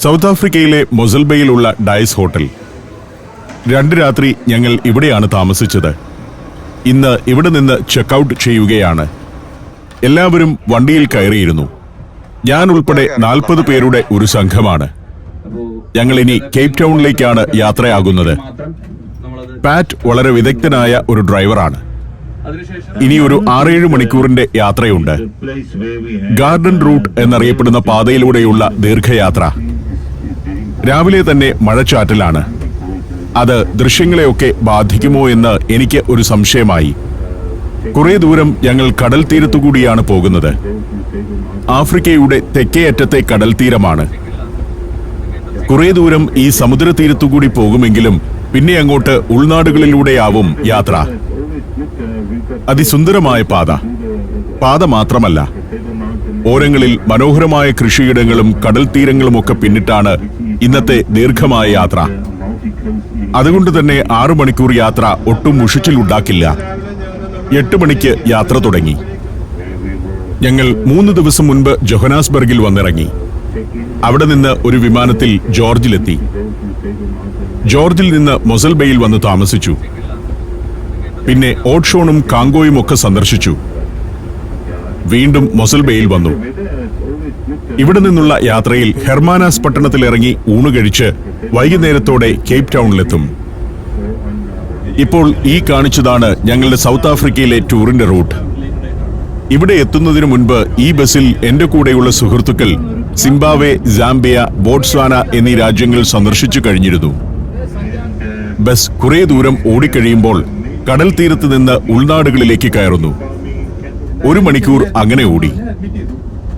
South ആഫ്രിക്കയിലെ മൊസൽബയിലുള്ള Diaz hotel. 2 രാത്രി ഞങ്ങൾ ഇവിടെയാണ് താമസിച്ചത്. ഇന്ന് ഇവിടെ നിന്ന് ചെക്കൗട്ട് ചെയ്യുകയാണ്. എല്ലാവരും വണ്ടിയിൽ കയറിയിരുന്നു. ഞാൻ ഉൾപ്പെടെ 40 പേരുടെ ഒരു സംഘമാണ്. ഞങ്ങൾ ഇനി കേപ്പ് ടൗണിലേക്കാണ് യാത്രയാകുന്നത്. പാറ്റ് വളരെ വിദഗ്ധനായ ഒരു ഡ്രൈവറാണ്. ഇനി ഒരു 6-7 മണിക്കൂറിന്റെ യാത്രയുണ്ട്. ഗാർഡൻ റൂട്ട് എന്നറിയപ്പെടുന്ന പാതയിലൂടെയുള്ള ദീർഘയാത്ര. രാവിലെ തന്നെ മഴച്ചാറ്റലാണ്. അത് ദൃശ്യങ്ങളെയൊക്കെ ബാധിക്കുമോ എന്ന് എനിക്ക് ഒരു സംശയമായി. കുറെ ദൂരം ഞങ്ങൾ കടൽ തീരത്തുകൂടിയാണ് പോകുന്നത്. ആഫ്രിക്കയുടെ തെക്കേ അറ്റത്തെ കടൽ തീരമാണ്. കുറെ ദൂരം ഈ സമുദ്രതീരത്തുകൂടി പോകുമെങ്കിലും പിന്നെ അങ്ങോട്ട് ഉൾനാടുകളിലൂടെയാവും യാത്ര. അതിസുന്ദരമായ പാത മാത്രമല്ല, ഓരങ്ങളിൽ മനോഹരമായ കൃഷിയിടങ്ങളും കടൽ തീരങ്ങളുമൊക്കെ പിന്നിട്ടാണ് ഇന്നത്തെ ദീർഘമായ യാത്ര. അതുകൊണ്ട് തന്നെ 6 മണിക്കൂർ യാത്ര ഒട്ടും മുഷിച്ചിലുണ്ടാക്കില്ല. 8 മണിക്ക് യാത്ര തുടങ്ങി. ഞങ്ങൾ 3 ദിവസം മുൻപ് ജോഹനാസ്ബർഗിൽ വന്നിറങ്ങി. അവിടെ നിന്ന് ഒരു വിമാനത്തിൽ ജോർജിലെത്തി. ജോർജിൽ നിന്ന് മൊസൽബയിൽ വന്ന് താമസിച്ചു. പിന്നെ ഓട്ട്ഷോണും കാങ്കോയും ഒക്കെ സന്ദർശിച്ചു. വീണ്ടും മൊസൽബയിൽ വന്നു. ഇവിടെ നിന്നുള്ള യാത്രയിൽ ഹെർമാനാസ് പട്ടണത്തിലിറങ്ങി ഊണുകഴിച്ച് വൈകുന്നേരത്തോടെ കേപ്പ് ടൗണിലെത്തും. ഇപ്പോൾ ഈ കാണിച്ചതാണ് ഞങ്ങളുടെ സൗത്ത് ആഫ്രിക്കയിലെ ടൂറിന്റെ റൂട്ട്. ഇവിടെ എത്തുന്നതിനു മുൻപ് ഈ ബസ്സിൽ എന്റെ കൂടെയുള്ള സുഹൃത്തുക്കൾ സിംബാബ്വെ, സാംബിയ, ബോട്സ്വാന എന്നീ രാജ്യങ്ങൾ സന്ദർശിച്ചു കഴിഞ്ഞിരുന്നു. ബസ് കുറെ ദൂരം ഓടിക്കഴിയുമ്പോൾ കടൽ തീരത്ത് നിന്ന് ഉൾനാടുകളിലേക്ക് കയറുന്നു. 1 മണിക്കൂർ അങ്ങനെ ഓടി.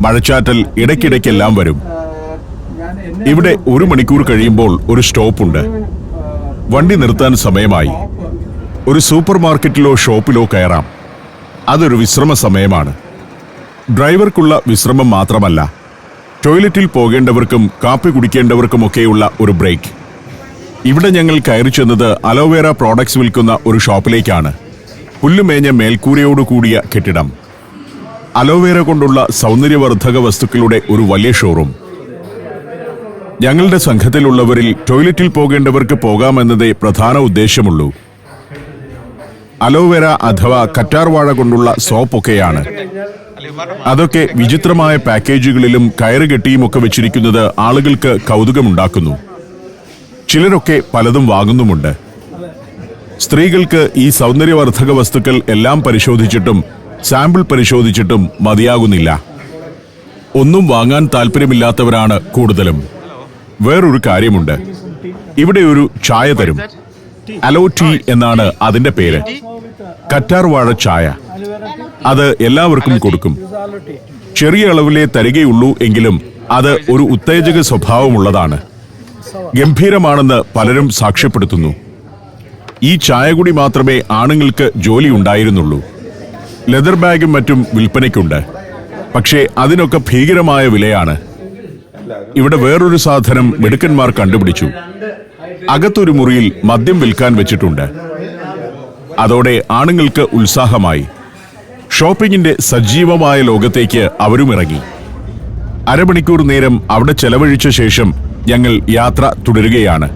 മഴച്ചാറ്റൽ ഇടയ്ക്കിടയ്ക്കെല്ലാം വരും. ഇവിടെ 1 മണിക്കൂർ കഴിയുമ്പോൾ ഒരു സ്റ്റോപ്പുണ്ട്. വണ്ടി നിർത്താൻ സമയമായി. ഒരു സൂപ്പർ മാർക്കറ്റിലോ ഷോപ്പിലോ കയറാം. അതൊരു വിശ്രമ സമയമാണ്. ഡ്രൈവർക്കുള്ള വിശ്രമം മാത്രമല്ല, ടോയ്ലറ്റിൽ പോകേണ്ടവർക്കും കാപ്പി കുടിക്കേണ്ടവർക്കുമൊക്കെയുള്ള ഒരു ബ്രേക്ക്. ഇവിടെ ഞങ്ങൾ കയറി ചെന്നത് അലോവേര പ്രോഡക്ട്സ് വിൽക്കുന്ന ഒരു ഷോപ്പിലേക്കാണ്. പുല്ലുമേഞ്ഞ മേൽക്കൂരയോടുകൂടിയ കെട്ടിടം. അലോവേര കൊണ്ടുള്ള സൗന്ദര്യവർദ്ധക വസ്തുക്കളുടെ ഒരു വലിയ ഷോറൂം. ഞങ്ങളുടെ സംഘത്തിലുള്ളവരിൽ ടോയ്ലറ്റിൽ പോകേണ്ടവർക്ക് പോകാമെന്നതേ പ്രധാന ഉദ്ദേശമുള്ളൂ. അലോവേര അഥവാ കറ്റാർ വാഴ കൊണ്ടുള്ള സോപ്പൊക്കെയാണ്. അതൊക്കെ വിചിത്രമായ പാക്കേജുകളിലും കയറുകെട്ടിയുമൊക്കെ വെച്ചിരിക്കുന്നത് ആളുകൾക്ക് കൗതുകമുണ്ടാക്കുന്നു. ചിലരൊക്കെ പലതും വാങ്ങുന്നുമുണ്ട്. സ്ത്രീകൾക്ക് ഈ സൗന്ദര്യവർദ്ധക വസ്തുക്കൾ എല്ലാം പരിശോധിച്ചിട്ടും സാമ്പിൾ പരിശോധിച്ചിട്ടും മതിയാകുന്നില്ല. ഒന്നും വാങ്ങാൻ താല്പര്യമില്ലാത്തവരാണ് കൂടുതലും. വേറൊരു കാര്യമുണ്ട്. ഇവിടെ ഒരു ചായ തരും. അലോ ടീ എന്നാണ് അതിന്റെ പേര്. കറ്റാർ വാഴ ചായ. അത് എല്ലാവർക്കും കൊടുക്കും. ചെറിയ അളവിലേ തരികയുള്ളൂ എങ്കിലും അത് ഒരു ഉത്തേജക സ്വഭാവമുള്ളതാണ്. ഗംഭീരമാണെന്ന് പലരും സാക്ഷ്യപ്പെടുത്തുന്നു. ഈ ചായ കൂടി മാത്രമേ ആണുങ്ങൾക്ക് ജോലി ഉണ്ടായിരുന്നുള്ളൂ. ലെതർ ബാഗും മറ്റും വിൽപ്പനയ്ക്കുണ്ട്. പക്ഷേ അതിനൊക്കെ ഭീകരമായ വിലയാണ്. ഇവിടെ വേറൊരു സാധനം മിടുക്കന്മാർ കണ്ടുപിടിച്ചു. അകത്തൊരു മുറിയിൽ മദ്യം വിൽക്കാൻ വെച്ചിട്ടുണ്ട്. അതോടെ ആണുങ്ങൾക്ക് ഉത്സാഹമായി. ഷോപ്പിങ്ങിന്റെ സജീവമായ ലോകത്തേക്ക് അവരും ഇറങ്ങി. 1/2 മണിക്കൂർ നേരം അവിടെ ചെലവഴിച്ച ശേഷം ഞങ്ങൾ യാത്ര തുടരുകയാണ്.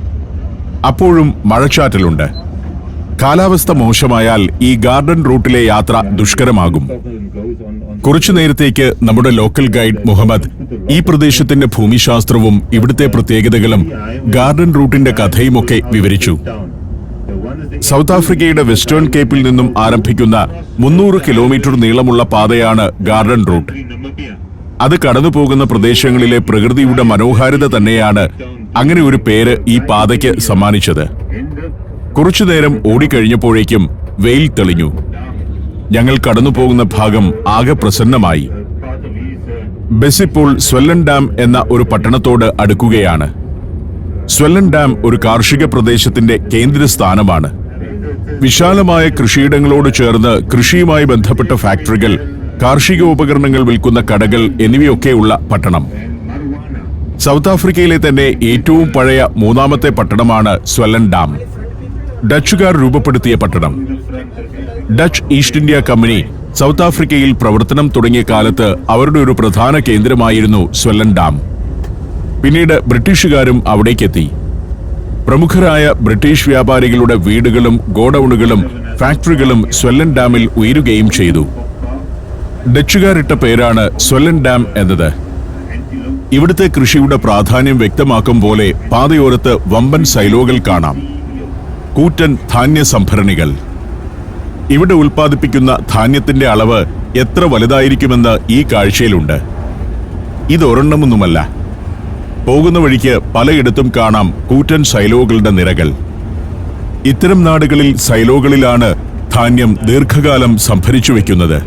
അപ്പോഴും മഴച്ചാറ്റലുണ്ട്. കാലാവസ്ഥ മോശമായാൽ ഈ ഗാർഡൻ റൂട്ടിലെ യാത്ര ദുഷ്കരമാകും. കുറച്ചു നേരത്തേക്ക് നമ്മുടെ ലോക്കൽ ഗൈഡ് മുഹമ്മദ് ഈ പ്രദേശത്തിന്റെ ഭൂമിശാസ്ത്രവും ഇവിടുത്തെ പ്രത്യേകതകളും ഗാർഡൻ റൂട്ടിന്റെ കഥയുമൊക്കെ വിവരിച്ചു. സൗത്ത് ആഫ്രിക്കയുടെ വെസ്റ്റേൺ കേപ്പിൽ നിന്നും ആരംഭിക്കുന്ന 300 കിലോമീറ്റർ നീളമുള്ള പാതയാണ് ഗാർഡൻ റൂട്ട്. അത് കടന്നുപോകുന്ന പ്രദേശങ്ങളിലെ പ്രകൃതിയുടെ മനോഹാരിത തന്നെയാണ് അങ്ങനെ ഒരു പേര് ഈ പാതയ്ക്ക് സമ്മാനിച്ചത്. കുറച്ചുനേരം ഓടിക്കഴിഞ്ഞപ്പോഴേക്കും വെയിൽ തെളിഞ്ഞു. ഞങ്ങൾ കടന്നുപോകുന്ന ഭാഗം ആകെ പ്രസന്നമായി. ബസ് ഇപ്പോൾ സ്വെല്ലൻ ഡാം എന്ന ഒരു പട്ടണത്തോട് അടുക്കുകയാണ്. സ്വെല്ലൻ ഡാം ഒരു കാർഷിക പ്രദേശത്തിന്റെ കേന്ദ്രസ്ഥാനമാണ്. വിശാലമായ കൃഷിയിടങ്ങളോട് ചേർന്ന് കൃഷിയുമായി ബന്ധപ്പെട്ട ഫാക്ടറികൾ, കാർഷിക ഉപകരണങ്ങൾ വിൽക്കുന്ന കടകൾ എന്നിവയൊക്കെയുള്ള പട്ടണം. സൗത്ത് ആഫ്രിക്കയിലെ തന്നെ ഏറ്റവും പഴയ 3ാമത്തെ പട്ടണമാണ് സ്വെല്ലൻ ഡാം. ഡച്ചുകാർ രൂപപ്പെടുത്തിയ പട്ടണം. Dutch east India company south ആഫ്രിക്കയിൽ പ്രവർത്തനം തുടങ്ങിയ കാലത്ത് അവരുടെ ഒരു പ്രധാന കേന്ദ്രമായിരുന്നു സ്വെല്ലൻ ഡാം. പിന്നീട് ബ്രിട്ടീഷുകാരും അവിടേക്കെത്തി. പ്രമുഖരായ ബ്രിട്ടീഷ് വ്യാപാരികളുടെ വീടുകളും ഗോഡൌണുകളും ഫാക്ടറികളും സ്വെല്ലൻ ഡാമിൽ ഉയരുകയും ചെയ്തു. ഡച്ചുകാരിട്ട പേരാണ് സ്വെല്ലൻ ഡാം എന്നത്. ഇവിടുത്തെ കൃഷിയുടെ പ്രാധാന്യം വ്യക്തമാക്കും പോലെ പാതയോരത്ത് വമ്പൻ സൈലോകൾ കാണാം. കൂറ്റൻ ധാന്യ സംഭരണികൾ. ഇവിടെ ഉൽപ്പാദിപ്പിക്കുന്ന ധാന്യത്തിന്റെ അളവ് എത്ര വലുതായിരിക്കുമെന്ന് ഈ കാഴ്ചയിലുണ്ട്. ഇതൊരെണ്ണമൊന്നുമല്ല. പോകുന്ന വഴിക്ക് പലയിടത്തും കാണാം കൂറ്റൻ സൈലോകളുടെ നിരകൾ. ഇത്തരം നാടുകളിൽ സൈലോകളിലാണ് ധാന്യം ദീർഘകാലം സംഭരിച്ചു വയ്ക്കുന്നത്.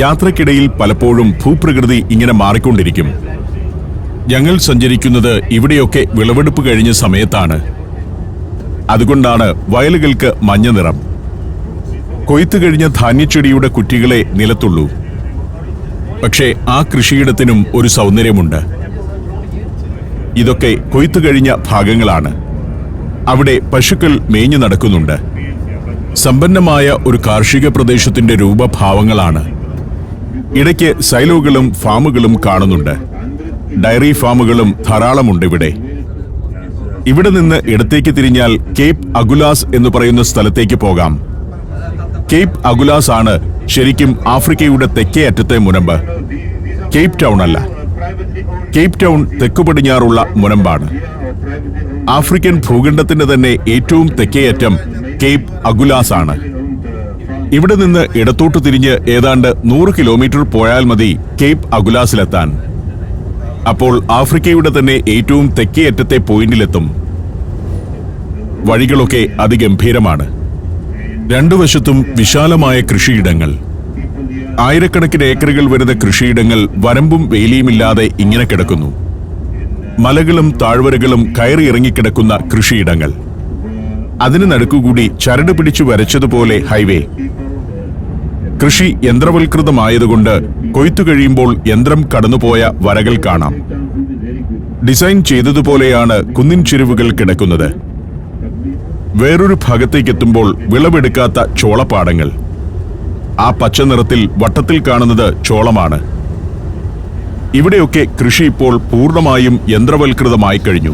യാത്രക്കിടയിൽ പലപ്പോഴും ഭൂപ്രകൃതി ഇങ്ങനെ മാറിക്കൊണ്ടിരിക്കും. ഞങ്ങൾ സഞ്ചരിക്കുന്നത് ഇവിടെയൊക്കെ വിളവെടുപ്പ് കഴിഞ്ഞ സമയത്താണ്. അതുകൊണ്ടാണ് വയലുകൾക്ക് മഞ്ഞ നിറം. കൊയ്ത്തു കഴിഞ്ഞ ധാന്യച്ചെടിയുടെ കുറ്റികളെ നിലത്തുള്ളൂ. പക്ഷേ ആ കൃഷിയിടത്തിനും ഒരു സൗന്ദര്യമുണ്ട്. ഇതൊക്കെ കൊയ്ത്തു കഴിഞ്ഞ ഭാഗങ്ങളാണ്. അവിടെ പശുക്കൾ മേഞ്ഞു നടക്കുന്നുണ്ട്. സമ്പന്നമായ ഒരു കാർഷിക പ്രദേശത്തിന്റെ രൂപഭാവങ്ങളാണ്. ഇടയ്ക്ക് സൈലോകളും ഫാമുകളും കാണുന്നുണ്ട്. ഡയറി ഫാമുകളും ധാരാളമുണ്ട് ഇവിടെ. ഇവിടെ നിന്ന് ഇടത്തേക്ക് തിരിഞ്ഞാൽ കേപ്പ് അഗുലാസ് എന്ന് പറയുന്ന സ്ഥലത്തേക്ക് പോകാം. കേപ്പ് അഗുലാസ് ആണ് ശരിക്കും ആഫ്രിക്കയുടെ തെക്കേ അറ്റത്തെ മുനമ്പ്. കേപ്പ് ടൗൺ അല്ല. കേപ്പ് ടൗൺ തെക്കു പടിഞ്ഞാറുള്ള മുനമ്പാണ്. ആഫ്രിക്കൻ ഭൂഖണ്ഡത്തിന്റെ തന്നെ ഏറ്റവും തെക്കേ അറ്റം കേപ്പ് അഗുലാസ് ആണ്. ഇവിടെ നിന്ന് ഇടത്തോട്ട് തിരിഞ്ഞ് ഏതാണ്ട് 100 കിലോമീറ്റർ പോയാൽ മതി കേപ്പ് അഗുലാസിലെത്താൻ. അപ്പോൾ ആഫ്രിക്കയുടെ തന്നെ ഏറ്റവും തെക്കേ അറ്റത്തെ പോയിന്റിലെത്തും. വഴികളൊക്കെ അതിഗംഭീരമാണ്. രണ്ടു വശത്തും വിശാലമായ കൃഷിയിടങ്ങൾ. ആയിരക്കണക്കിന് ഏക്കറുകൾ വരുന്ന കൃഷിയിടങ്ങൾ വരമ്പും വേലിയുമില്ലാതെ ഇങ്ങനെ കിടക്കുന്നു. മലകളും താഴ്വരകളും കയറി ഇറങ്ങിക്കിടക്കുന്ന കൃഷിയിടങ്ങൾ. അതിന് നടുക്കുകൂടി ചരട് പിടിച്ചു വരച്ചതുപോലെ ഹൈവേ. കൃഷി യന്ത്രവൽകൃതമായതുകൊണ്ട് കൊയ്ത്തു കഴിയുമ്പോൾ യന്ത്രം കടന്നുപോയ വരകൾ കാണാം. ഡിസൈൻ ചെയ്തതുപോലെയാണ് കുന്നിൻ ചെരുവുകൾ കിടക്കുന്നത്. വേറൊരു ഭാഗത്തേക്കെത്തുമ്പോൾ വിളവെടുക്കാത്ത ചോളപ്പാടങ്ങൾ. ആ പച്ച നിറത്തിൽ വട്ടത്തിൽ കാണുന്നത് ചോളമാണ്. ഇവിടെയൊക്കെ കൃഷി ഇപ്പോൾ പൂർണ്ണമായും യന്ത്രവൽകൃതമായി കഴിഞ്ഞു.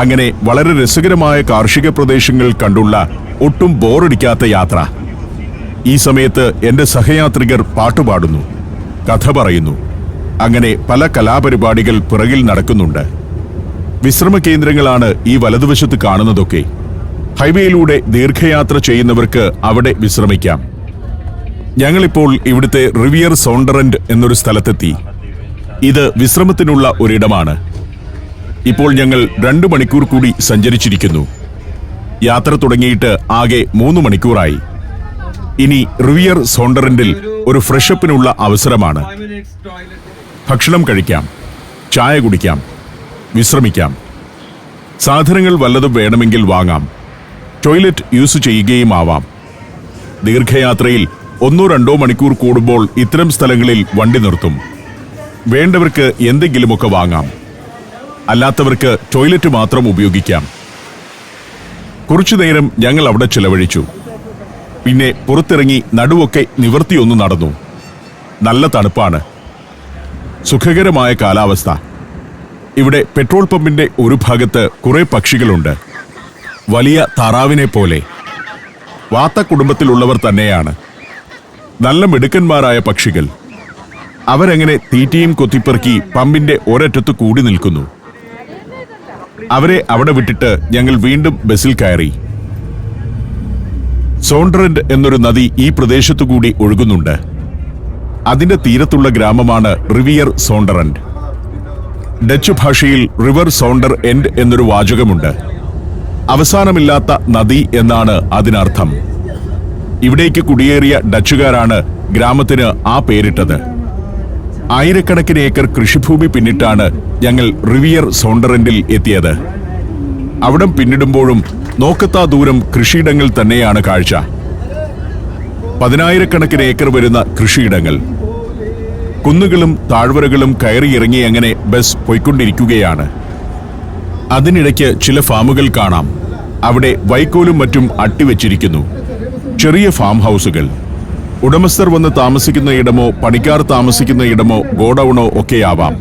അങ്ങനെ വളരെ രസകരമായ കാർഷിക പ്രദേശങ്ങൾ കണ്ടുള്ള ഒട്ടും ബോറടിക്കാത്ത യാത്ര. ഈ സമയത്ത് എന്റെ സഹയാത്രികർ പാട്ടുപാടുന്നു, കഥ പറയുന്നു. അങ്ങനെ പല കലാപരിപാടികൾ പിറകിൽ നടക്കുന്നുണ്ട്. വിശ്രമ കേന്ദ്രങ്ങളാണ് ഈ വലതുവശത്ത് കാണുന്നതൊക്കെ. ഹൈവേയിലൂടെ ദീർഘയാത്ര ചെയ്യുന്നവർക്ക് അവിടെ വിശ്രമിക്കാം. ഞങ്ങളിപ്പോൾ ഇവിടുത്തെ റിവിയർ സോണ്ടറന്റ് എന്നൊരു സ്ഥലത്തെത്തി. ഇത് വിശ്രമത്തിനുള്ള ഒരിടമാണ്. ഇപ്പോൾ ഞങ്ങൾ 2 മണിക്കൂർ കൂടി സഞ്ചരിച്ചിരിക്കുന്നു. യാത്ര തുടങ്ങിയിട്ട് ആകെ 3 മണിക്കൂറായി. ഇനി റിവിയർ സോണ്ടറന്റിൽ ഒരു ഫ്രഷപ്പിനുള്ള അവസരമാണ്. ഭക്ഷണം കഴിക്കാം, ചായ കുടിക്കാം, വിശ്രമിക്കാം. സാധനങ്ങൾ വല്ലതും വേണമെങ്കിൽ വാങ്ങാം. ടോയ്ലറ്റ് യൂസ് ചെയ്യുകയും ആവാം. ദീർഘയാത്രയിൽ 1-2 മണിക്കൂർ കൂടുമ്പോൾ ഇത്തരം സ്ഥലങ്ങളിൽ വണ്ടി നിർത്തും. വേണ്ടവർക്ക് എന്തെങ്കിലുമൊക്കെ വാങ്ങാം. അല്ലാത്തവർക്ക് ടോയ്ലറ്റ് മാത്രം ഉപയോഗിക്കാം. കുറച്ചുനേരം ഞങ്ങൾ അവിടെ ചിലവഴിച്ചു. പിന്നെ പുറത്തിറങ്ങി നടുവൊക്കെ നിവർത്തിയൊന്നു നടന്നു. നല്ല തണുപ്പാണ്. സുഖകരമായ കാലാവസ്ഥ. ഇവിടെ പെട്രോൾ പമ്പിന്റെ ഒരു ഭാഗത്ത് കുറെ പക്ഷികളുണ്ട്. വലിയ താറാവിനെ പോലെ. വാത്ത കുടുംബത്തിലുള്ളവർ തന്നെയാണ്. നല്ല മിടുക്കന്മാരായ പക്ഷികൾ. അവരങ്ങനെ തീറ്റയും കൊത്തിപ്പെറുക്കി പമ്പിന്റെ ഒരറ്റത്ത് കൂടി നിൽക്കുന്നു. അവരെ അവിടെ വിട്ടിട്ട് ഞങ്ങൾ വീണ്ടും ബസ്സിൽ കയറി. സോണ്ടറന്റ് എന്നൊരു നദി ഈ പ്രദേശത്തുകൂടി ഒഴുകുന്നുണ്ട്. അതിന്റെ തീരത്തുള്ള ഗ്രാമമാണ് റിവിയർ സോണ്ടറന്റ്. ഡച്ച് ഭാഷയിൽ റിവർ സോണ്ടർ എൻഡ് എന്നൊരു വാചകമുണ്ട്. അവസാനമില്ലാത്ത നദി എന്നാണ് അതിനർത്ഥം. ഇവിടേക്ക് കുടിയേറിയ ഡച്ചുകാരാണ് ഗ്രാമത്തിന് ആ പേരിട്ടത്. ആയിരക്കണക്കിന് ഏക്കർ കൃഷിഭൂമി പിന്നിട്ടാണ് ഞങ്ങൾ റിവിയർ സോണ്ടറന്റിൽ എത്തിയത്. അവിടം പിന്നിടുമ്പോഴും നോക്കത്താ ദൂരം കൃഷിയിടങ്ങൾ തന്നെയാണ് കാഴ്ച. 10,000-കണക്കിന് ഏക്കർ വരുന്ന കൃഷിയിടങ്ങൾ. കുന്നുകളും താഴ്വരകളും കയറിയിറങ്ങി അങ്ങനെ ബസ് പോയിക്കൊണ്ടിരിക്കുകയാണ്. അതിനിടയ്ക്ക് ചില ഫാമുകൾ കാണാം. അവിടെ വൈക്കോലും മറ്റും അട്ടിവെച്ചിരിക്കുന്നു. ചെറിയ ഫാം ഹൗസുകൾ. ഉടമസ്ഥർ വന്ന് താമസിക്കുന്ന ഇടമോ പണിക്കാർ താമസിക്കുന്ന ഇടമോ ഗോഡൌണോ ഒക്കെയാവാം.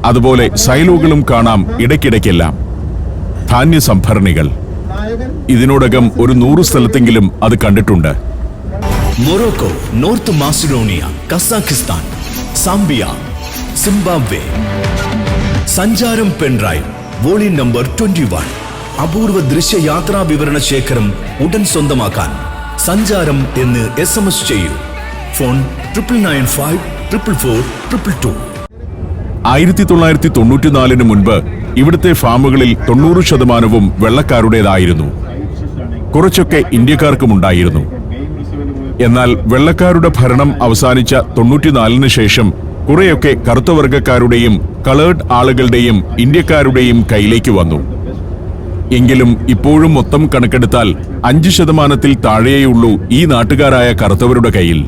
അതുപോലെ സൈലോകളും കാണാം ഇടയ്ക്കിടയ്ക്കെല്ലാം. ധാന്യ സംഭരണികൾ. ഇതിനോടകം ഒരു 100 സ്ഥലത്തെങ്കിലും അത് കണ്ടിട്ടുണ്ട്. Morocco, north Macedonia, Kazakhstan, Zambia, Zimbabwe. സഞ്ചാരം പെൻഡ്രൈവ് വോളിയം നമ്പർ 21. അപൂർവ ദൃശ്യ യാത്രാ വിവരണ ശേഖരം ഉടൻ സ്വന്തമാക്കാൻ സഞ്ചാരം എന്ന് SMS ചെയ്യൂ. ഫോൺ 9995444222. 1994 മുൻപ് ഇവിടുത്തെ ഫാമുകളിൽ 90% വെള്ളക്കാരുടേതായിരുന്നു. കുറച്ചൊക്കെ ഇന്ത്യക്കാർക്കുമുണ്ടായിരുന്നു. എന്നാൽ വെള്ളക്കാരുടെ ഭരണം അവസാനിച്ച 94 ശേഷം കുറെയൊക്കെ കറുത്തവർഗക്കാരുടെയും കളേർഡ് ആളുകളുടെയും ഇന്ത്യക്കാരുടെയും കയ്യിലേക്ക് വന്നു. എങ്കിലും ഇപ്പോഴും മൊത്തം കണക്കെടുത്താൽ 5% താഴെയുള്ളൂ ഈ നാട്ടുകാരായ കറുത്തവരുടെ കയ്യിൽ.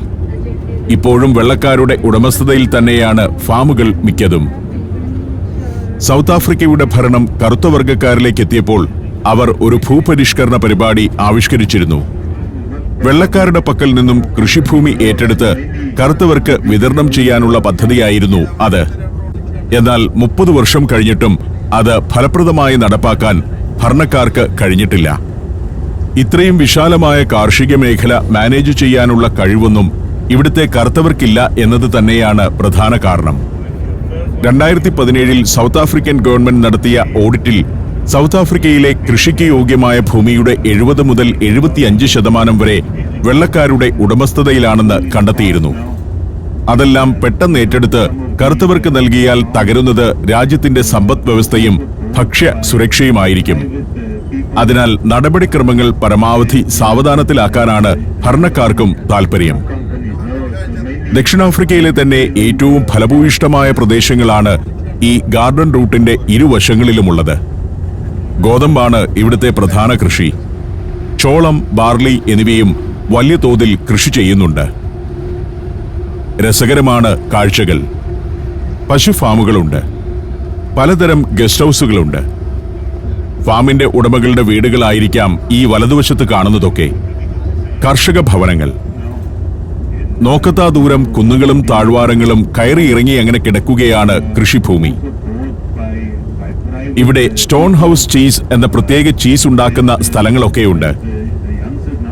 ഇപ്പോഴും വെള്ളക്കാരുടെ ഉടമസ്ഥതയിൽ തന്നെയാണ് ഫാമുകൾ മിക്കതും. സൗത്ത് ആഫ്രിക്കയുടെ ഭരണം കറുത്തവർഗക്കാരിലേക്ക് എത്തിയപ്പോൾ അവർ ഒരു ഭൂപരിഷ്കരണ പരിപാടി ആവിഷ്കരിച്ചിരുന്നു. വെള്ളക്കാരുടെ പക്കൽ നിന്നും കൃഷിഭൂമി ഏറ്റെടുത്ത് കറുത്തവർക്ക് വിതരണം ചെയ്യാനുള്ള പദ്ധതിയായിരുന്നു അത്. എന്നാൽ 30 വർഷം കഴിഞ്ഞിട്ടും അത് ഫലപ്രദമായി നടപ്പാക്കാൻ ഭരണക്കാർക്ക് കഴിഞ്ഞിട്ടില്ല. ഇത്രയും വിശാലമായ കാർഷിക മേഖല മാനേജ് ചെയ്യാനുള്ള കഴിവൊന്നും ഇവിടുത്തെ കറുത്തവർക്കില്ല എന്നത് തന്നെയാണ് പ്രധാന കാരണം. 2017 സൗത്ത് ആഫ്രിക്കൻ ഗവൺമെന്റ് നടത്തിയ ഓഡിറ്റിൽ സൗത്ത് ആഫ്രിക്കയിലെ കൃഷിക്ക് യോഗ്യമായ ഭൂമിയുടെ 70 മുതൽ 75% വരെ വെള്ളക്കാരുടെ ഉടമസ്ഥതയിലാണെന്ന് കണ്ടെത്തിയിരുന്നു. അതെല്ലാം പെട്ടെന്ന് ഏറ്റെടുത്ത് കറുത്തവർക്ക് നൽകിയാൽ തകരുന്നത് രാജ്യത്തിന്റെ സമ്പദ് വ്യവസ്ഥയും ഭക്ഷ്യ സുരക്ഷയുമായിരിക്കും. അതിനാൽ നടപടിക്രമങ്ങൾ പരമാവധി സാവധാനത്തിലാക്കാനാണ് ഭരണക്കാർക്കും താൽപര്യം. ദക്ഷിണാഫ്രിക്കയിലെ തന്നെ ഏറ്റവും ഫലഭൂയിഷ്ഠമായ പ്രദേശങ്ങളാണ് ഈ ഗാർഡൻ റൂട്ടിന്റെ ഇരുവശങ്ങളിലുമുള്ളത്. ഗോതമ്പാണ് ഇവിടുത്തെ പ്രധാന കൃഷി. ചോളം, ബാർലി എന്നിവയും വലിയ തോതിൽ കൃഷി ചെയ്യുന്നുണ്ട്. രസകരമാണ് കാഴ്ചകൾ. പശു ഫാമുകളുണ്ട്. പലതരം ഗസ്റ്റ് ഹൗസുകളുണ്ട്. ഫാമിന്റെ ഉടമകളുടെ വീടുകളായിരിക്കാം ഈ വലതുവശത്ത് കാണുന്നതൊക്കെ. കർഷക ഭവനങ്ങൾ. നോക്കത്താ ദൂരം കുന്നുകളും താഴ്വാരങ്ങളും കയറി ഇറങ്ങി അങ്ങനെ കിടക്കുകയാണ് കൃഷിഭൂമി. ഇവിടെ സ്റ്റോൺ ഹൗസ് ചീസ് എന്ന പ്രത്യേക ചീസ് ഉണ്ടാക്കുന്ന സ്ഥലങ്ങളൊക്കെയുണ്ട്.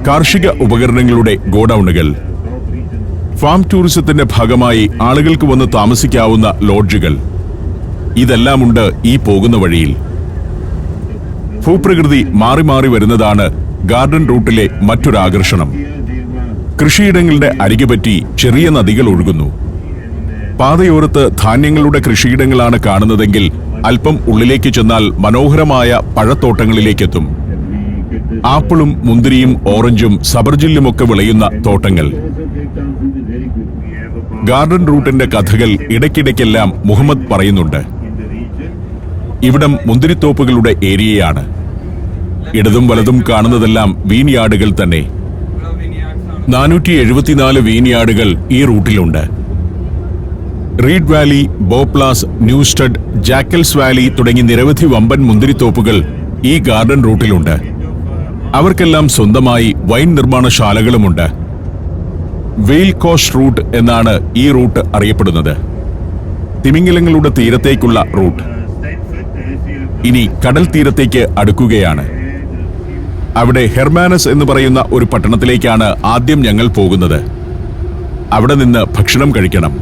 കാർഷിക ഉപകരണങ്ങളുടെ ഗോഡൌണുകൾ. ഫാം ടൂറിസത്തിന്റെ ഭാഗമായി ആളുകൾക്ക് വന്ന് താമസിക്കാവുന്ന ലോഡ്ജുകൾ. ഇതെല്ലാമുണ്ട് ഈ പോകുന്ന വഴിയിൽ. ഭൂപ്രകൃതി മാറി മാറി വരുന്നതാണ് ഗാർഡൻ റൂട്ടിലെ മറ്റൊരാകർഷണം. കൃഷിയിടങ്ങളുടെ അരികുപറ്റി ചെറിയ നദികൾ ഒഴുകുന്നു. പാതയോരത്ത് ധാന്യങ്ങളുടെ കൃഷിയിടങ്ങളാണ് കാണുന്നതെങ്കിൽ അല്പം ഉള്ളിലേക്ക് ചെന്നാൽ മനോഹരമായ പഴത്തോട്ടങ്ങളിലേക്കെത്തും. ആപ്പിളും മുന്തിരിയും ഓറഞ്ചും സബർജില്ലുമൊക്കെ വിളയുന്ന തോട്ടങ്ങൾ. ഗാർഡൻ റൂട്ടിന്റെ കഥകൾ ഇടയ്ക്കിടയ്ക്കെല്ലാം മുഹമ്മദ് പറയുന്നുണ്ട്. ഇവിടം മുന്തിരിത്തോപ്പുകളുടെ ഏരിയയാണ്. ഇടതും വലതും കാണുന്നതെല്ലാം വീൻയാർഡുകൾ തന്നെ. 474 വീൻയാർഡുകൾ ഈ റൂട്ടിലുണ്ട്. റീഡ് വാലി, ബോപ്ലാസ്, ന്യൂസ്റ്റഡ്, ജാക്കൽസ് വാലി തുടങ്ങി നിരവധി വമ്പൻ മുന്തിരിത്തോപ്പുകൾ ഈ ഗാർഡൻ റൂട്ടിലുണ്ട്. അവർക്കെല്ലാം സ്വന്തമായി വൈൻ നിർമ്മാണശാലകളുമുണ്ട്. വെയിൽ കോസ്റ്റ് റൂട്ട് എന്നാണ് ഈ റൂട്ട് അറിയപ്പെടുന്നത്. തിമിംഗലങ്ങളുടെ തീരത്തേക്കുള്ള റൂട്ട്. ഇനി കടൽ തീരത്തേക്ക് അടുക്കുകയാണ്. അവിടെ ഹെർമാനസ് എന്ന് പറയുന്ന ഒരു പട്ടണത്തിലേക്കാണ് ആദ്യം ഞങ്ങൾ പോകുന്നത്. അവിടെ നിന്ന് ഭക്ഷണം കഴിക്കണം.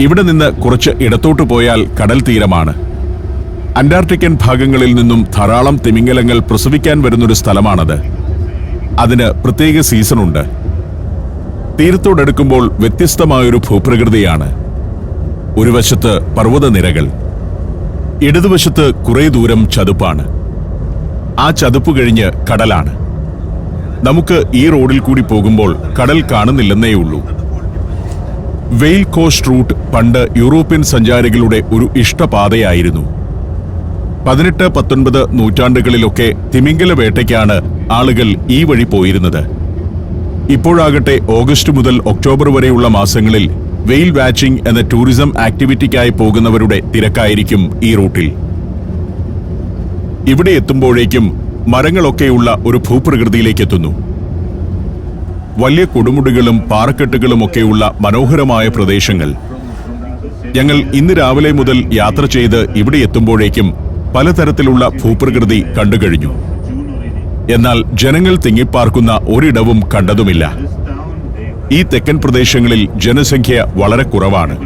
ഇവിടെ നിന്ന് കുറച്ച് ഇടത്തോട്ട് പോയാൽ കടൽ തീരമാണ്. അന്റാർട്ടിക്കൻ ഭാഗങ്ങളിൽ നിന്നും ധാരാളം തിമിംഗലങ്ങൾ പ്രസവിക്കാൻ വരുന്നൊരു സ്ഥലമാണത്. അതിന് പ്രത്യേക സീസണുണ്ട്. തീരത്തോടടുക്കുമ്പോൾ വ്യത്യസ്തമായൊരു ഭൂപ്രകൃതിയാണ്. ഒരു വശത്ത് പർവ്വതനിരകൾ, ഇടതുവശത്ത് കുറേ ദൂരം ചതുപ്പാണ്. ആ ചതുപ്പ് കഴിഞ്ഞ് കടലാണ്. നമുക്ക് ഈ റോഡിൽ കൂടി പോകുമ്പോൾ കടൽ കാണുന്നില്ലെന്നേയുള്ളൂ. വെയിൽ കോസ്റ്റ് റൂട്ട് പണ്ട് യൂറോപ്യൻ സഞ്ചാരികളുടെ ഒരു ഇഷ്ടപാതയായിരുന്നു. 18-19 നൂറ്റാണ്ടുകളിലൊക്കെ തിമിംഗല വേട്ടയ്ക്കാണ് ആളുകൾ ഈ വഴി പോയിരുന്നത്. ഇപ്പോഴാകട്ടെ ഓഗസ്റ്റ് മുതൽ ഒക്ടോബർ വരെയുള്ള മാസങ്ങളിൽ വെയിൽ വാച്ചിംഗ് എന്ന ടൂറിസം ആക്ടിവിറ്റിക്കായി പോകുന്നവരുടെ തിരക്കായിരിക്കും ഈ റൂട്ടിൽ. ഇവിടെ എത്തുമ്പോഴേക്കും മരങ്ങളൊക്കെയുള്ള ഒരു ഭൂപ്രകൃതിയിലേക്ക് എത്തുന്നു. വലിയ കൊടുമുടികളും പാറക്കെട്ടുകളുമൊക്കെയുള്ള മനോഹരമായ പ്രദേശങ്ങൾ. ഞങ്ങൾ ഇന്ന് രാവിലെ മുതൽ യാത്ര ചെയ്ത് ഇവിടെ എത്തുമ്പോഴേക്കും പലതരത്തിലുള്ള ഭൂപ്രകൃതി കണ്ടുകഴിഞ്ഞു. എന്നാൽ ജനങ്ങൾ തിങ്ങിപ്പാർക്കുന്ന ഒരിടവും കണ്ടതുമില്ല. ഈ തെക്കൻ പ്രദേശങ്ങളിൽ ജനസംഖ്യ വളരെ കുറവാണ്.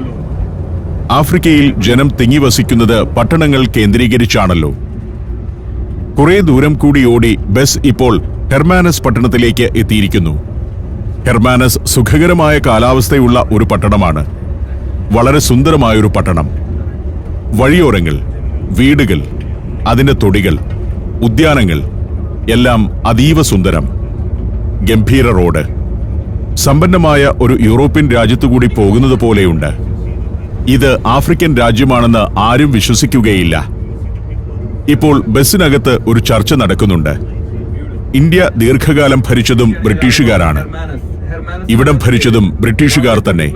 ആഫ്രിക്കയിൽ ജനം തിങ്ങിവസിക്കുന്നത് പട്ടണങ്ങൾ കേന്ദ്രീകരിച്ചാണല്ലോ. കുറെ ദൂരം കൂടി ഓടി ബസ് ഇപ്പോൾ ഹെർമാനസ് പട്ടണത്തിലേക്ക് എത്തിയിരിക്കുന്നു. ഹെർമാനസ് സുഖകരമായ കാലാവസ്ഥയുള്ള ഒരു പട്ടണമാണ്. വളരെ സുന്ദരമായൊരു പട്ടണം. വഴിയോരങ്ങൾ, വീടുകൾ, അതിന്റെ തൊടികൾ, ഉദ്യാനങ്ങൾ എല്ലാം അതീവ സുന്ദരം. ഗംഭീര റോഡ്. സമ്പന്നമായ ഒരു യൂറോപ്യൻ രാജ്യത്തുകൂടി പോകുന്നത് പോലെയുണ്ട്. ഇത് ആഫ്രിക്കൻ രാജ്യമാണെന്ന് ആരും വിശ്വസിക്കുകയില്ല. ഇപ്പോൾ ബസ്സിനകത്ത് ഒരു ചർച്ച നടക്കുന്നുണ്ട്. ഇന്ത്യ ദീർഘകാലം ഭരിച്ചതും ബ്രിട്ടീഷുകാരാണ്. ഇവിടം ഭരിച്ചതും ബ്രിട്ടീഷുകാർ തന്നെ.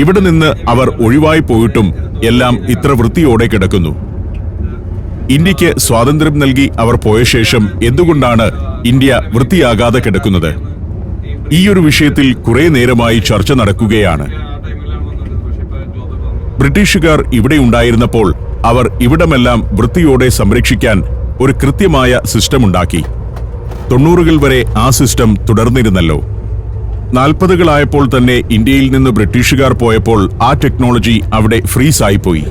ഇവിടെ നിന്ന് അവർ ഒഴിവായി പോയിട്ടും എല്ലാം ഇത്ര വൃത്തിയോടെ കിടക്കുന്നു. ഇന്ത്യക്ക് സ്വാതന്ത്ര്യം നൽകി അവർ പോയ ശേഷം എന്തുകൊണ്ടാണ് ഇന്ത്യ വൃത്തിയാകാതെ കിടക്കുന്നത്? ഈയൊരു വിഷയത്തിൽ കുറെ നേരമായി ചർച്ച നടക്കുകയാണ്. ബ്രിട്ടീഷുകാർ ഇവിടെ ഉണ്ടായിരുന്നപ്പോൾ അവർ ഇവിടമെല്ലാം വൃത്തിയോടെ സംരക്ഷിക്കാൻ ഒരു കൃത്യമായ സിസ്റ്റം ഉണ്ടാക്കി. 90കൾ വരെ ആ സിസ്റ്റം തുടർന്നിരുന്നല്ലോ. 40കളായപ്പോൾ തന്നെ ഇന്ത്യയിൽ നിന്ന് ബ്രിട്ടീഷുകാർ പോയപ്പോൾ ആ ടെക്നോളജി അവിടെ ഫ്രീസ് ആയിപ്പോയി.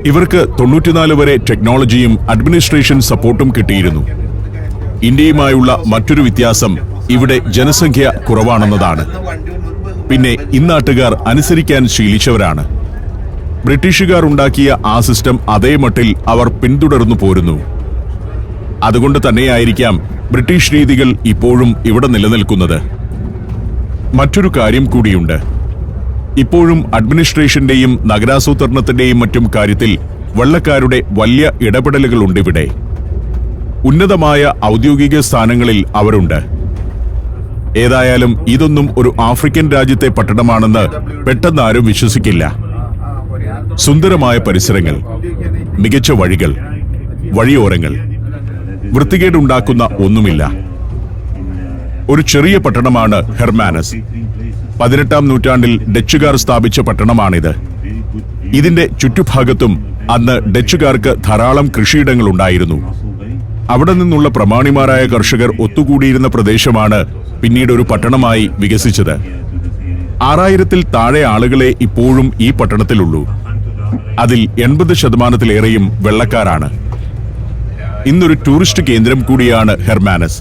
ഇവർക്ക് 94 വരെ ടെക്നോളജിയും അഡ്മിനിസ്ട്രേഷൻ സപ്പോർട്ടും കിട്ടിയിരുന്നു. ഇന്ത്യയുമായുള്ള മറ്റൊരു വ്യത്യാസം ഇവിടെ ജനസംഖ്യ കുറവാണെന്നതാണ്. പിന്നെ ഇന്നാട്ടുകാർ അനുസരിക്കാൻ ശീലിച്ചവരാണ്. ബ്രിട്ടീഷുകാർ ഉണ്ടാക്കിയ ആ സിസ്റ്റം അതേ മട്ടിൽ അവർ പിന്തുടർന്നു പോരുന്നു. അതുകൊണ്ട് തന്നെയായിരിക്കാം ബ്രിട്ടീഷ് രീതികൾ ഇപ്പോഴും ഇവിടെ നിലനിൽക്കുന്നത്. മറ്റൊരു കാര്യം കൂടിയുണ്ട്. ഇപ്പോഴും അഡ്മിനിസ്ട്രേഷന്റെയും നഗരാസൂത്രണത്തിന്റെയും മറ്റും കാര്യത്തിൽ വെള്ളക്കാരുടെ വലിയ ഇടപെടലുകളുണ്ടിവിടെ. ഉന്നതമായ ഔദ്യോഗിക സ്ഥാനങ്ങളിൽ അവരുണ്ട്. ഏതായാലും ഇതൊന്നും ഒരു ആഫ്രിക്കൻ രാജ്യത്തെ പട്ടണമാണെന്ന് പെട്ടെന്ന് ആരും വിശ്വസിക്കില്ല. സുന്ദരമായ പരിസരങ്ങൾ, മികച്ച വഴികൾ, വഴിയോരങ്ങൾ, വൃത്തികേടുണ്ടാക്കുന്ന ഒന്നുമില്ല. ഒരു ചെറിയ പട്ടണമാണ് ഹെർമാനസ്. 18ാം നൂറ്റാണ്ടിൽ ഡച്ചുകാർ സ്ഥാപിച്ച പട്ടണമാണിത്. ഇതിന്റെ ചുറ്റുഭാഗത്തും അന്ന് ഡച്ചുകാർക്ക് ധാരാളം കൃഷിയിടങ്ങൾ ഉണ്ടായിരുന്നു. അവിടെ നിന്നുള്ള പ്രമാണിമാരായ കർഷകർ ഒത്തുകൂടിയിരുന്ന പ്രദേശമാണ് പിന്നീട് ഒരു പട്ടണമായി വികസിച്ചത്. 6000-ൽ താഴെ ആളുകളെ ഇപ്പോഴും ഈ പട്ടണത്തിലുള്ളൂ. അതിൽ 80%-ലേറെയും വെള്ളക്കാരാണ്. ഇന്നൊരു ടൂറിസ്റ്റ് കേന്ദ്രം കൂടിയാണ് ഹെർമാനസ്.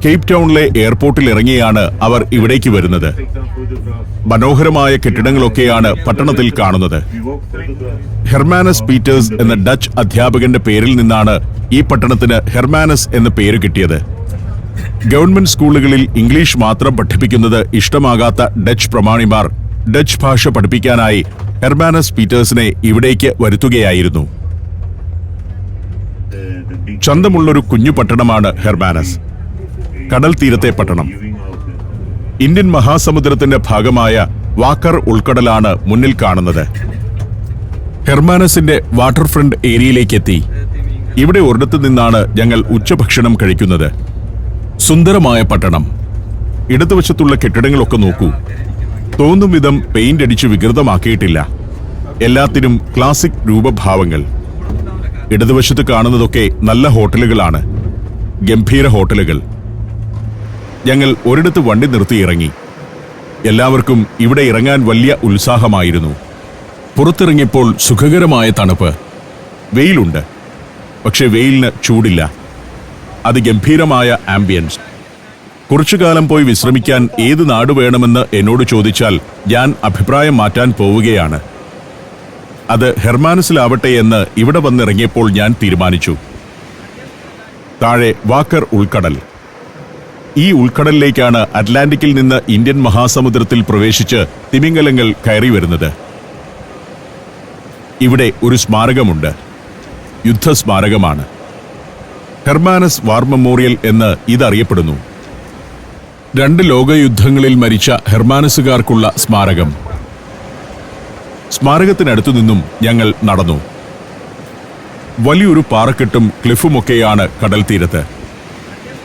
കേപ്പ് ടൗണിലെ എയർപോർട്ടിൽ ഇറങ്ങിയാണ് അവർ ഇവിടേക്ക് വരുന്നത്. മനോഹരമായ കെട്ടിടങ്ങളൊക്കെയാണ് പട്ടണത്തിൽ കാണുന്നത്. ഹെർമാനസ് പീറ്റേഴ്സ് എന്ന ഡച്ച് അധ്യാപകന്റെ പേരിൽ നിന്നാണ് ഈ പട്ടണത്തിന് ഹെർമാനസ് എന്ന പേര് കിട്ടിയത്. ഗവൺമെന്റ് സ്കൂളുകളിൽ ഇംഗ്ലീഷ് മാത്രം പഠിപ്പിക്കുന്നത് ഇഷ്ടമാകാത്ത ഡച്ച് പ്രമാണിമാർ ഡച്ച് ഭാഷ പഠിപ്പിക്കാനായി ഹെർമാനസ് പീറ്റേഴ്സിനെ ഇവിടേക്ക് വരുത്തുകയായിരുന്നു. ചന്തമുള്ളൊരു കുഞ്ഞു പട്ടണമാണ് ഹെർമാനസ്. കടൽ തീരത്തെ പട്ടണം. ഇന്ത്യൻ മഹാസമുദ്രത്തിന്റെ ഭാഗമായ വാക്കർ ഉൾക്കടലാണ് മുന്നിൽ കാണുന്നത്. ഹെർമാനസിന്റെ വാട്ടർ ഫ്രണ്ട് ഏരിയയിലേക്കെത്തി. ഇവിടെ ഒരിടത്തു നിന്നാണ് ഞങ്ങൾ ഉച്ചഭക്ഷണം കഴിക്കുന്നത്. സുന്ദരമായ പട്ടണം. ഇടതുവശത്തുള്ള കെട്ടിടങ്ങളൊക്കെ നോക്കൂ. തോന്നും വിധം പെയിന്റ് അടിച്ച് വികൃതമാക്കിയിട്ടില്ല. എല്ലാത്തിനും ക്ലാസിക് രൂപഭാവങ്ങൾ. ഇടതുവശത്ത് കാണുന്നതൊക്കെ നല്ല ഹോട്ടലുകളാണ്. ഗംഭീര ഹോട്ടലുകൾ. ഞങ്ങൾ ഒരിടത്ത് വണ്ടി നിർത്തി ഇറങ്ങി. എല്ലാവർക്കും ഇവിടെ ഇറങ്ങാൻ വലിയ ഉത്സാഹമായിരുന്നു. പുറത്തിറങ്ങിയപ്പോൾ സുഖകരമായ തണുപ്പ്. വെയിലുണ്ട്, പക്ഷെ വെയിലിന് ചൂടില്ല. അതിഗംഭീരമായ ആംബിയൻസ്. കുറച്ചുകാലം പോയി വിശ്രമിക്കാൻ ഏത് നാട് വേണമെന്ന് എന്നോട് ചോദിച്ചാൽ ഞാൻ അഭിപ്രായം മാറ്റാൻ പോവുകയാണ്. അത് ഹെർമാനസിലാവട്ടെ എന്ന് ഇവിടെ വന്നിറങ്ങിയപ്പോൾ ഞാൻ തീരുമാനിച്ചു. താഴെ വാക്കർ ഉൾക്കടൽ. ഈ ഉൾക്കടലിലേക്കാണ് അറ്റ്ലാന്റിക്കിൽ നിന്ന് ഇന്ത്യൻ മഹാസമുദ്രത്തിൽ പ്രവേശിച്ച് തിമിംഗലങ്ങൾ കയറി വരുന്നത്. ഇവിടെ ഒരു സ്മാരകമുണ്ട്. യുദ്ധസ്മാരകമാണ്. ഹെർമാനസ് വാർ മെമ്മോറിയൽ എന്ന് ഇതറിയപ്പെടുന്നു. 2 ലോകയുദ്ധങ്ങളിൽ മരിച്ച ഹെർമാനസുകാർക്കുള്ള സ്മാരകം. സ്മാരകത്തിനടുത്തു നിന്നും ഞങ്ങൾ നടന്നു. വലിയൊരു പാറക്കെട്ടും ക്ലിഫുമൊക്കെയാണ് കടൽ തീരത്ത്.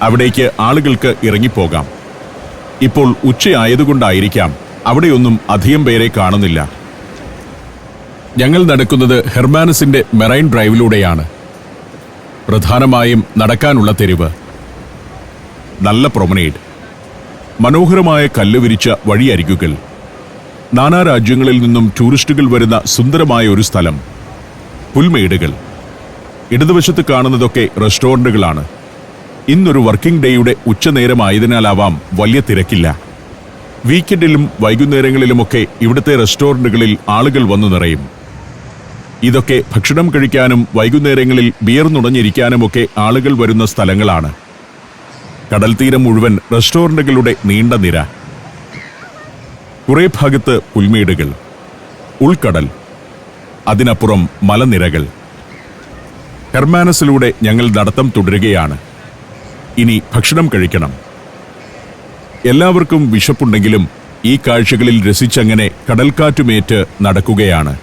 അവിടേക്ക് ആളുകൾക്ക് ഇറങ്ങിപ്പോകാം. ഇപ്പോൾ ഉച്ചയായതുകൊണ്ടായിരിക്കാം അവിടെയൊന്നും അധികം പേരെ കാണുന്നില്ല. ഞങ്ങൾ നടക്കുന്നത് ഹെർമാനസിന്റെ മെറൈൻ ഡ്രൈവിലൂടെയാണ്. പ്രധാനമായും നടക്കാനുള്ള തെരുവ്, നല്ല പ്രൊമനേഡ്, മനോഹരമായ കല്ല് വിരിച്ച വഴിയരികുകൾ, നാനാ രാജ്യങ്ങളിൽ നിന്നും ടൂറിസ്റ്റുകൾ വരുന്ന സുന്ദരമായ ഒരു സ്ഥലം, പുൽമേടുകൾ. ഇടതുവശത്ത് കാണുന്നതൊക്കെ റെസ്റ്റോറന്റുകളാണ്. ഇന്നൊരു വർക്കിംഗ് ഡേയുടെ ഉച്ചനേരമായതിനാലാവാം വലിയ തിരക്കില്ല. വീക്കെൻഡിലും വൈകുന്നേരങ്ങളിലുമൊക്കെ ഇവിടുത്തെ റെസ്റ്റോറന്റുകളിൽ ആളുകൾ വന്നു നിറയും. ഇതൊക്കെ ഭക്ഷണം കഴിക്കാനും വൈകുന്നേരങ്ങളിൽ ബിയർ നുണഞ്ഞിരിക്കാനുമൊക്കെ ആളുകൾ വരുന്ന സ്ഥലങ്ങളാണ്. കടൽത്തീരം മുഴുവൻ റെസ്റ്റോറന്റുകളുടെ നീണ്ട നിര. കുറേ ഭാഗത്ത് പുൽമേടുകൾ, ഉൾക്കടൽ, അതിനപ്പുറം മലനിരകൾ. ഹെർമാനസിലൂടെ ഞങ്ങൾ നടത്തം തുടരുകയാണ്. ഇനി ഭക്ഷണം കഴിക്കണം. എല്ലാവർക്കും വിശപ്പുണ്ടെങ്കിലും ഈ കാഴ്ചകളിൽ രസിച്ചങ്ങനെ കടൽക്കാറ്റുമേറ്റ് നടക്കുകയാണ്.